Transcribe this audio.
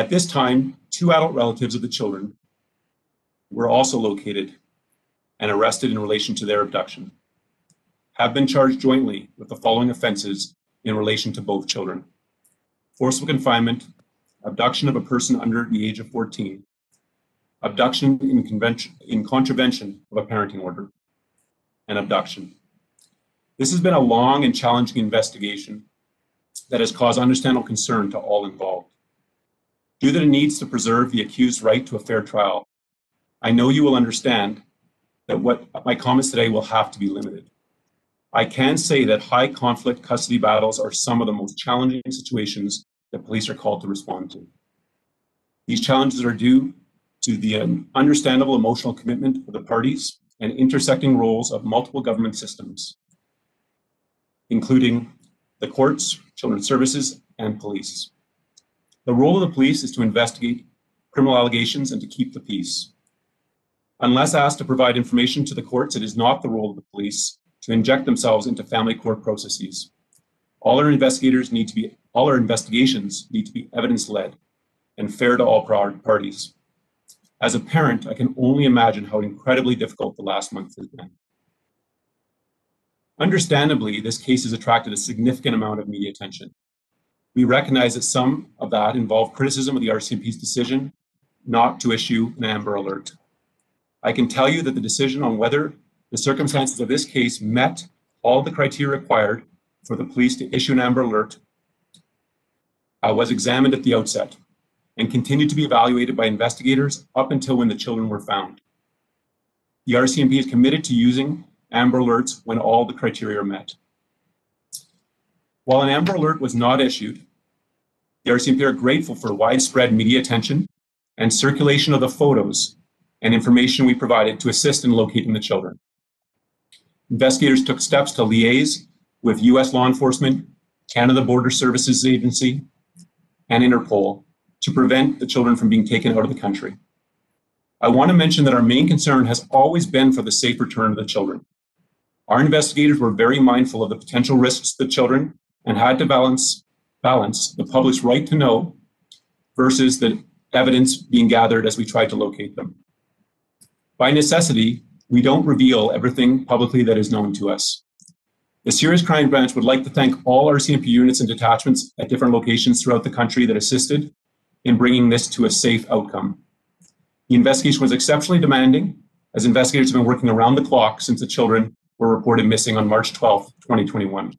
At this time, 2 adult relatives of the children were also located and arrested in relation to their abduction, have been charged jointly with the following offenses in relation to both children: forcible confinement, abduction of a person under the age of 14, abduction in contravention of a parenting order, and abduction. This has been a long and challenging investigation that has caused understandable concern to all involved. Due to the needs to preserve the accused's right to a fair trial, I know you will understand that what my comments today will have to be limited. I can say that high conflict custody battles are some of the most challenging situations that police are called to respond to. These challenges are due to the understandable emotional commitment of the parties and intersecting roles of multiple government systems, including the courts, children's services, and police. The role of the police is to investigate criminal allegations and to keep the peace. Unless asked to provide information to the courts, it is not the role of the police to inject themselves into family court processes. All our investigations need to be evidence-led and fair to all parties. As a parent, I can only imagine how incredibly difficult the last month has been. Understandably, this case has attracted a significant amount of media attention. We recognize that some of that involved criticism of the RCMP's decision not to issue an Amber Alert. I can tell you that the decision on whether the circumstances of this case met all the criteria required for the police to issue an Amber Alert was examined at the outset and continued to be evaluated by investigators up until when the children were found. The RCMP is committed to using Amber Alerts when all the criteria are met. While an Amber Alert was not issued, the RCMP are grateful for widespread media attention and circulation of the photos and information we provided to assist in locating the children. Investigators took steps to liaise with US law enforcement, Canada Border Services Agency, and Interpol to prevent the children from being taken out of the country. I want to mention that our main concern has always been for the safe return of the children. Our investigators were very mindful of the potential risks to the children and had to balance the public's right to know versus the evidence being gathered as we tried to locate them. By necessity, we don't reveal everything publicly that is known to us. The Serious Crime Branch would like to thank all RCMP units and detachments at different locations throughout the country that assisted in bringing this to a safe outcome. The investigation was exceptionally demanding, as investigators have been working around the clock since the children were reported missing on March 12, 2021.